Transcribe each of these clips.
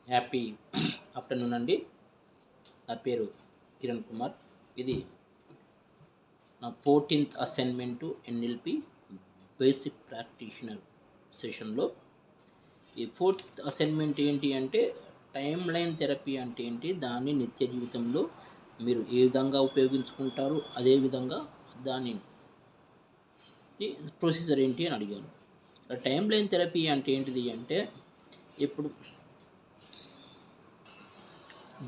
Happy afternoon అండి. నా పేరు కిరణ్ కుమార్. ఇది నా 14th assignment NLP basic practitioner సెషన్లో. ఈ 4th అసైన్మెంట్ ఏంటి అంటే టైమ్ లైన్ థెరపీ అంటే ఏంటి, దాన్ని నిత్య జీవితంలో మీరు ఏ విధంగా ఉపయోగించుకుంటారు, అదేవిధంగా దాని ప్రొసీజర్ ఏంటి అని అడిగాను. టైమ్ లైన్ థెరపీ అంటే ఏంటిది అంటే, ఇప్పుడు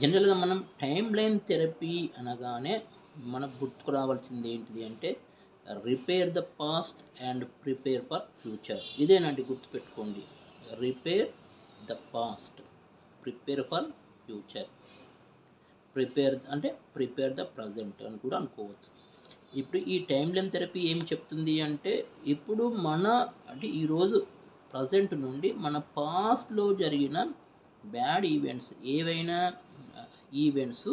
జనరల్గా మనం టైమ్ లైన్ థెరపీ అనగానే మనకు గుర్తుకు రావాల్సింది ఏంటిది అంటే repair the past and prepare for future. ఇదేనండి, గుర్తుపెట్టుకోండి. Repair the past, prepare for future. Prepare అంటే ప్రిపేర్ ద ప్రజెంట్ అని కూడా అనుకోవచ్చు. ఇప్పుడు ఈ టైమ్ లైన్ థెరపీ ఏం చెప్తుంది అంటే, ఇప్పుడు అంటే ఈరోజు ప్రజెంట్ నుండి మన పాస్ట్లో జరిగిన బ్యాడ్ ఈవెంట్స్ ఏవైనా ఈవెంట్స్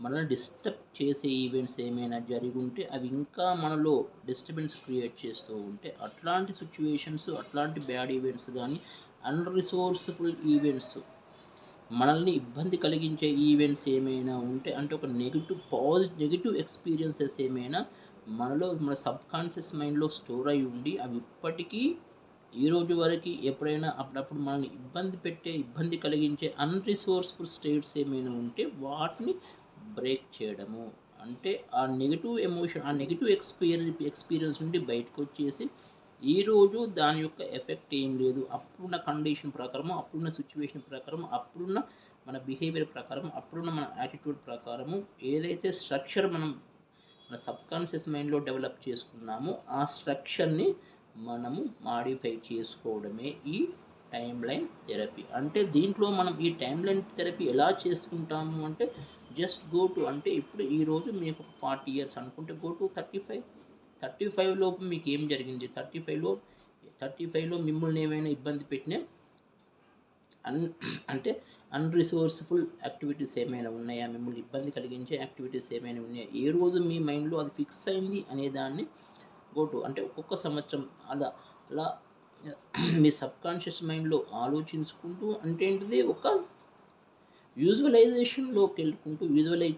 మనల్ని డిస్టర్బ్ చేసే ఈవెంట్స్ ఏమైనా జరిగి ఉంటే, అవి ఇంకా మనలో డిస్టర్బెన్స్ క్రియేట్ చేస్తూ ఉంటే, అట్లాంటి సిచ్యువేషన్స్, అట్లాంటి బ్యాడ్ ఈవెంట్స్ కానీ, అన్రిసోర్స్ఫుల్ ఈవెంట్స్, మనల్ని ఇబ్బంది కలిగించే ఈవెంట్స్ ఏమైనా ఉంటే, అంటే ఒక నెగిటివ్ ఎక్స్పీరియన్సెస్ ఏమైనా మనలో మన సబ్కాన్షియస్ మైండ్లో స్టోర్ అయి ఉండి, అవి ఇప్పటికీ ఈ రోజు వరకు ఎప్పుడైనా అప్పుడప్పుడు మనల్ని ఇబ్బంది కలిగించే అన్రిసోర్స్ఫుల్ స్టేట్స్ ఏమైనా ఉంటే వాటిని బ్రేక్ చేయడము. అంటే ఆ నెగిటివ్ ఎమోషన్, ఆ నెగిటివ్ ఎక్స్పీరియన్స్ నుండి బయటకు వచ్చేసి, ఈరోజు దాని యొక్క ఎఫెక్ట్ ఏం లేదు, అప్పుడున్న కండిషన్ ప్రకారము, అప్పుడున్న సిచ్యువేషన్ ప్రకారం, అప్పుడున్న మన బిహేవియర్ ప్రకారం, అప్పుడున్న మన యాటిట్యూడ్ ప్రకారము ఏదైతే స్ట్రక్చర్ మన సబ్కాన్షియస్ మైండ్లో డెవలప్ చేసుకున్నామో ఆ స్ట్రక్చర్ని మనము మాడిఫై చేసుకోవడమే ఈ టైమ్ లైన్ థెరపీ. అంటే దీంట్లో మనం ఈ టైమ్ లైన్ థెరపీ ఎలా చేసుకుంటాము అంటే, జస్ట్ గో టు, అంటే ఇప్పుడు ఈరోజు మీకు 40 years అనుకుంటే, గో టు 35 లోపు మీకు ఏం జరిగింది, 35లో మిమ్మల్ని ఏమైనా ఇబ్బంది పెట్టినా అంటే అన్రిసోర్స్ఫుల్ యాక్టివిటీస్ ఏమైనా ఉన్నాయా, మిమ్మల్ని ఇబ్బంది కలిగించే యాక్టివిటీస్ ఏమైనా ఉన్నాయా, ఏ రోజు మీ మైండ్లో అది ఫిక్స్ అయింది అనే దాన్ని గోటు, అంటే ఒక్కొక్క సంవత్సరం అలా మీ సబ్కాన్షియస్ మైండ్లో ఆలోచించుకుంటూ, అంటే ఏంటిది, ఒక విజువలైజ్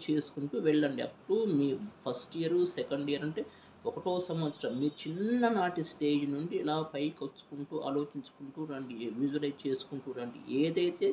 చేసుకుంటూ వెళ్ళండి. అప్పుడు మీ ఫస్ట్ ఇయర్, సెకండ్ ఇయర్ అంటే 1వ సంవత్సరం మీ చిన్ననాటి స్టేజ్ నుండి ఇలా పైకి వచ్చుకుంటూ ఆలోచించుకుంటూ రండి, విజువలైజ్ చేసుకుంటూ రండి. ఏదైతే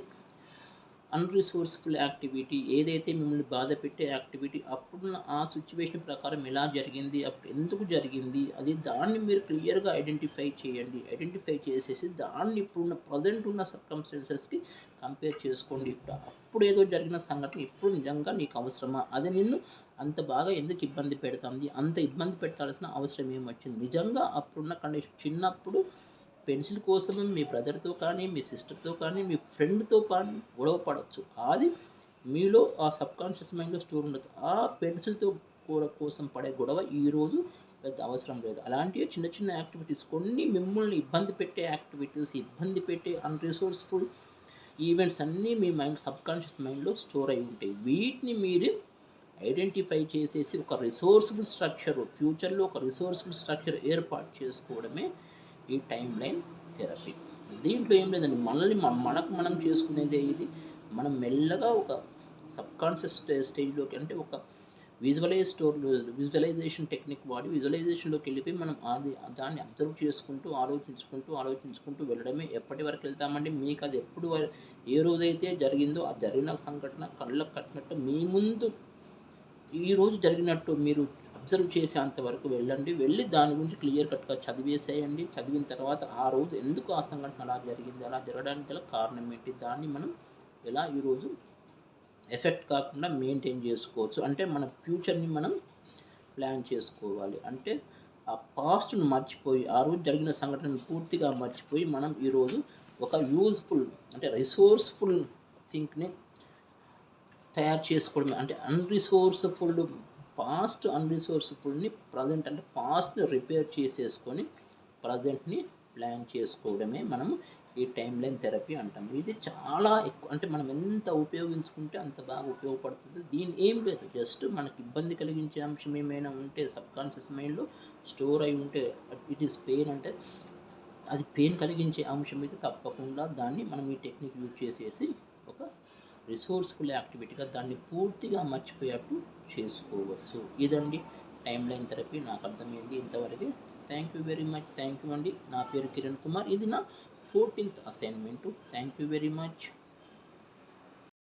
అన్రిసోర్స్ఫుల్ యాక్టివిటీ, ఏదైతే మిమ్మల్ని బాధ పెట్టే యాక్టివిటీ, అప్పుడున్న ఆ సిచ్యువేషన్ ప్రకారం ఎలా జరిగింది, అప్పుడు ఎందుకు జరిగింది, దాన్ని మీరు క్లియర్గా ఐడెంటిఫై చేయండి. ఐడెంటిఫై చేసేసి దాన్ని ఇప్పుడున్న ప్రజెంట్ ఉన్న సర్కమ్స్టెన్సెస్కి కంపేర్ చేసుకోండి. అప్పుడు ఏదో జరిగిన సంఘటన ఇప్పుడు నిజంగా నీకు అవసరమా, అది నిన్ను అంత బాగా ఎందుకు ఇబ్బంది పెడుతుంది, అంత ఇబ్బంది పెట్టాల్సిన అవసరం ఏమొచ్చింది, నిజంగా అప్పుడున్న కండిషన్, చిన్నప్పుడు పెన్సిల్ కోసం మీ బ్రదర్తో కానీ, మీ సిస్టర్తో కానీ, మీ ఫ్రెండ్తో కానీ గొడవ పడవచ్చు. అది మీలో ఆ సబ్కాన్షియస్ మైండ్లో స్టోర్ ఉండొచ్చు. ఆ పెన్సిల్తో కోసం పడే గొడవ ఈరోజు పెద్ద అవసరం లేదు. అలాంటివి చిన్న చిన్న యాక్టివిటీస్, కొన్ని మిమ్మల్ని ఇబ్బంది పెట్టే యాక్టివిటీస్, ఇబ్బంది పెట్టే అన్రిసోర్స్ఫుల్ ఈవెంట్స్ అన్నీ మీ సబ్కాన్షియస్ మైండ్లో స్టోర్ అయి ఉంటాయి. వీటిని మీరు ఐడెంటిఫై చేసేసి ఒక రిసోర్స్ఫుల్ స్ట్రక్చర్, ఫ్యూచర్లో ఒక రిసోర్స్ఫుల్ స్ట్రక్చర్ ఏర్పాటు చేసుకోవడమే ఈ టైమ్ లైన్ థెరపీ. దీంట్లో ఏం లేదండి, మనకు మనం చేసుకునేదే ఇది. మనం మెల్లగా ఒక సబ్కాన్షియస్ స్టేజ్లోకి, అంటే ఒక విజువలైజేషన్ టెక్నిక్ వాడి విజువలైజేషన్లోకి వెళ్ళిపోయి మనం దాన్ని అబ్జర్వ్ ఆలోచించుకుంటూ వెళ్ళడమే. ఎప్పటి వరకు వెళ్తామండి, మీకు అది ఏ రోజైతే జరిగిందో ఆ జరిగిన సంఘటన కళ్ళకు కట్టినట్టు మీ ముందు ఈరోజు జరిగినట్టు మీరు అబ్జర్వ్ చేసేంత వరకు వెళ్ళండి. వెళ్ళి దాని గురించి క్లియర్ కట్గా చదివేసేయండి. చదివిన తర్వాత ఆ రోజు ఎందుకు ఆ సంఘటన అలా జరిగింది, అలా జరగడానికి గల కారణం ఏంటి, దాన్ని మనం ఎలా ఈరోజు ఎఫెక్ట్ కాకుండా మెయింటైన్ చేసుకోవచ్చు, అంటే మన ఫ్యూచర్ని మనం ప్లాన్ చేసుకోవాలి. అంటే ఆ పాస్ట్ను మర్చిపోయి, ఆ రోజు జరిగిన సంఘటనను పూర్తిగా మర్చిపోయి, మనం ఈరోజు ఒక యూజ్ఫుల్, అంటే రిసోర్స్ఫుల్ థింక్ని తయారు చేసుకోవడమే. అంటే అన్రిసోర్స్ఫుల్ని ప్రజెంట్, అంటే పాస్ట్ని రిపేర్ చేసేసుకొని ప్రజెంట్ని ప్లాన్ చేసుకోవడమే మనము ఈ టైమ్ లైన్ థెరపీ అంటాము. ఇది చాలా ఎక్కువ, అంటే మనం ఎంత ఉపయోగించుకుంటే అంత బాగా ఉపయోగపడుతుంది. దీని ఏం లేదు, జస్ట్ మనకి ఇబ్బంది కలిగించే అంశం ఏమైనా ఉంటే సబ్కాన్షియస్ మైండ్లో స్టోర్ అయి ఉంటే, ఇట్ ఈస్ పెయిన్, అంటే అది పెయిన్ కలిగించే అంశం అయితే తప్పకుండా దాన్ని మనం ఈ టెక్నిక్ యూజ్ చేసేసి ఒక రిసోర్స్ఫుల్ యాక్టివిటీగా దాన్ని పూర్తిగా మర్చిపోయేట్టు చేసుకోవచ్చు. ఇదండి టైమ్ లైన్ థెరపీ. నాకు అర్థమైంది ఇంతవరకే. Thank you very much. Thank you అండి. నా పేరు కిరణ్ కుమార్. ఇది నా 14th assignment. Thank you very much.